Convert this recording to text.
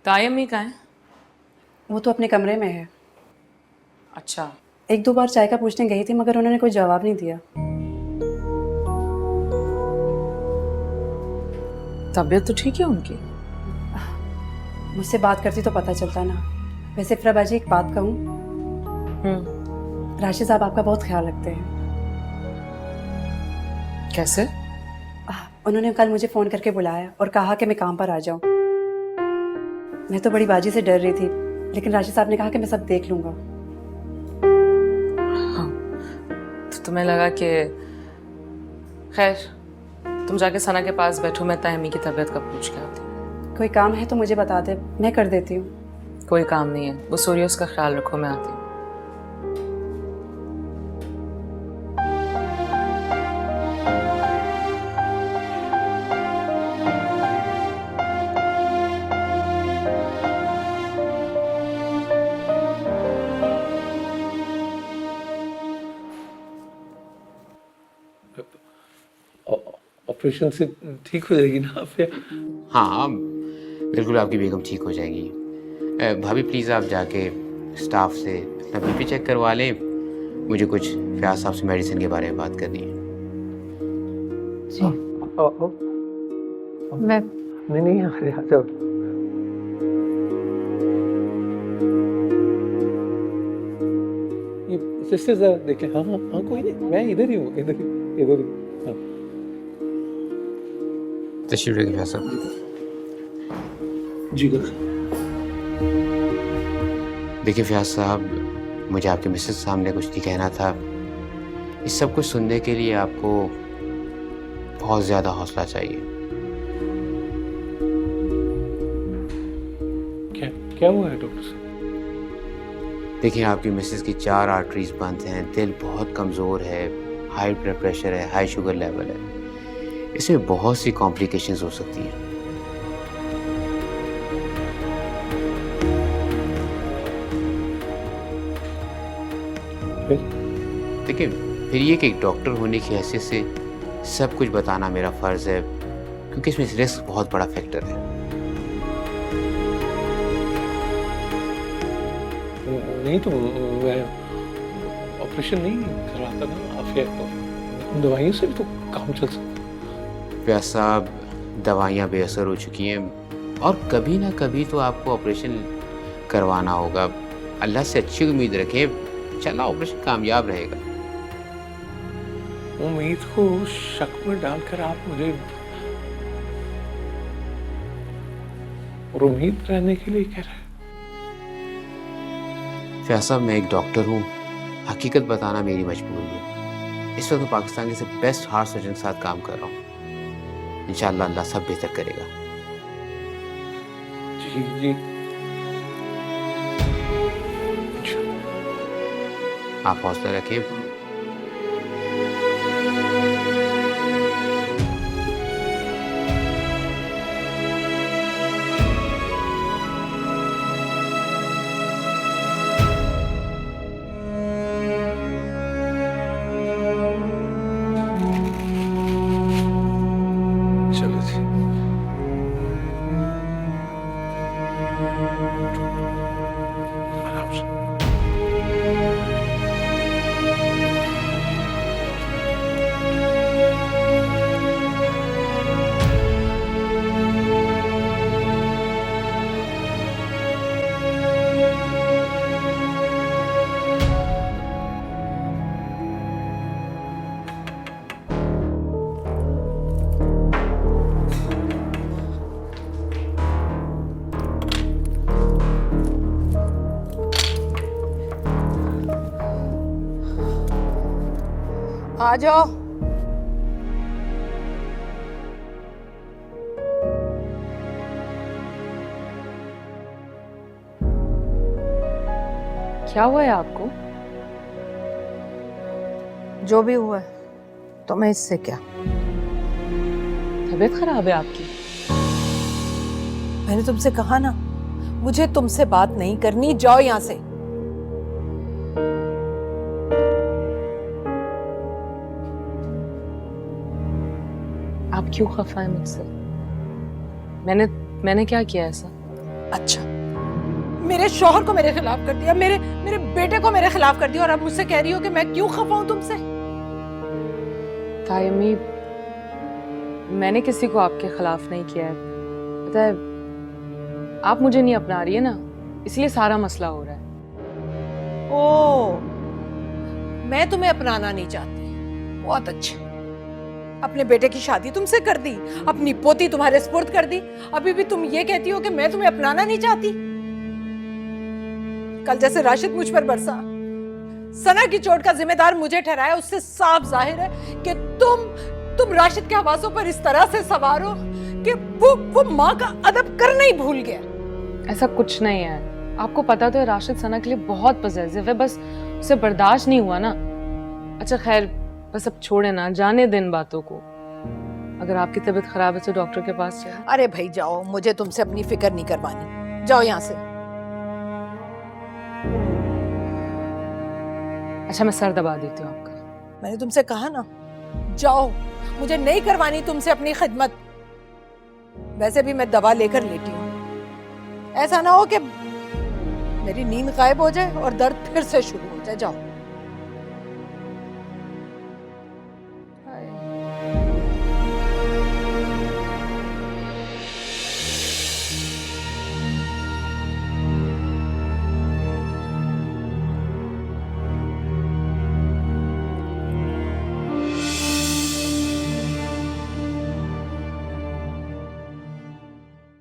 तायम्मी कहाँ है? वो तो अपने कमरे में है। अच्छा। एक दो बार चाय का पूछने गई थी मगर उन्होंने कोई जवाब नहीं दिया। तबीयत तो ठीक है उनकी? मुझसे बात करती तो पता चलता ना। वैसे इफ्रा जी, एक बात कहूँ, राशिद साहब आपका बहुत ख्याल रखते हैं। कैसे? उन्होंने कल मुझे फ़ोन करके बुलाया और कहा कि मैं काम पर आ जाऊँ। मैं तो बड़ी बाजी से डर रही थी, लेकिन राशिद साहब ने कहा कि मैं सब देख लूँगा। हाँ, तो तुम्हें लगा कि खैर तुम जाके सना के पास बैठो, मैं तायम्मी की तबीयत का पूछ के आती हूँ। कोई काम है तो मुझे बता दे, मैं कर देती हूँ। कोई काम नहीं है, वो सूर्य उसका ख्याल रखो, मैं आती हूँ। ऑपरेशन से ठीक हो जाएगी ना फिर? हाँ बिल्कुल, आपकी बेगम ठीक हो जाएगी। भाभी प्लीज़ आप जाके स्टाफ से अपना बीपी चेक करवा लें। मुझे कुछ फयाज साहब से मेडिसिन के बारे में बात करनी है। मैं नहीं अरे आ जाओ। ये सिस्टर जरा देखें। हाँ हाँ हाँ, कोई नहीं, मैं इधर ही हूँ, इधर ही। हाँ। तशरीफ रखिए फयाज साहब। जी देखिए फयाज साहब, मुझे आपके मिसेस सामने कुछ नहीं कहना था। इस सब कुछ सुनने के लिए आपको बहुत ज़्यादा हौसला चाहिए। क्या क्या हुआ है डॉक्टर साहब? देखिए आपकी मिसेस की 4 आर्टरीज बंद हैं, दिल बहुत कमज़ोर है, हाई ब्लड प्रेशर है, हाई शुगर लेवल है। इसमें बहुत सी कॉम्प्लिकेशंस हो सकती हैं। देखिए फिर ये कि एक डॉक्टर होने की हैसियत से सब कुछ बताना मेरा फ़र्ज़ है, क्योंकि इसमें रिस्क बहुत बड़ा फैक्टर है। नहीं तो मैं ऑपरेशन नहीं करवाता ना, आप दवाइयों से भी तो काम चल सकता। फयाज साहब, दवाइयाँ बेअसर हो चुकी हैं और कभी ना कभी तो आपको ऑपरेशन करवाना होगा। अल्लाह से अच्छी उम्मीद रखें, इंशाल्लाह ऑपरेशन कामयाब रहेगा। उम्मीद को शक में डालकर आप मुझे और उम्मीद रहने के लिए कह रहे हैं। फयाज साहब, मैं एक डॉक्टर हूँ, हकीकत बताना मेरी मजबूरी है। इस वक्त मैं पाकिस्तान के सबसे बेस्ट हार्ट सर्जन के साथ काम कर रहा हूँ। इंशाल्लाह अल्लाह सब बेहतर करेगा। जी जी, आप हौसला रखें। चलो जी। आराम से। आ जाओ। क्या हुआ है आपको? जो भी हुआ है तो मैं इससे क्या। तबीयत खराब है आपकी? मैंने तुमसे कहा ना, मुझे तुमसे बात नहीं करनी, जाओ यहां से। आप क्यों खफा है मुझसे? मैंने क्या किया ऐसा? अच्छा, मेरे शौहर को मेरे खिलाफ कर दिया, मेरे मेरे बेटे को मेरे खिलाफ कर दिया, और अब मुझसे कह रही हो कि मैं क्यों खफा हूं तुमसे? ताई अम्मी, मैंने किसी को आपके खिलाफ नहीं किया है। पता है, आप मुझे नहीं अपना रही है ना, इसलिए सारा मसला हो रहा है। ओ, मैं तुम्हें अपनाना नहीं चाहती। बहुत अच्छे। अपने बेटे की शादी तुमसे कर दी, अपनी पोती तुम्हारे स्पुर्द कर दी, अभी भी तुम ये कहती हो कि मैं तुम्हें अपनाना नहीं चाहती। कल जैसे राशिद मुझ पर बरसा, सना की चोट का जिम्मेदार मुझे ठहराया, उससे साफ जाहिर है कि तुम राशिद के हवासों पर इस तरह से सवार हो कि वो माँ का अदब करना ही भूल गया। ऐसा कुछ नहीं है, आपको पता तो है राशिद सना के लिए बहुत पॉसेसिव है, बस उसे बर्दाश्त नहीं हुआ ना। अच्छा खैर, बस अब छोड़े ना, जाने दिन बातों को। अगर आपकी तबीयत खराब है तो डॉक्टर के पास चले। अरे भाई जाओ, मुझे तुमसे अपनी फिक्र नहीं करवानी, जाओ यहाँ से। अच्छा, मैं सर दबा देती हूँ आपका। मैंने तुमसे कहा ना, जाओ, मुझे नहीं करवानी तुमसे अपनी खिदमत। वैसे भी मैं दवा लेकर लेटी हूँ, ऐसा ना हो कि मेरी नींद गायब हो जाए और दर्द फिर से शुरू हो जाए। जाओ।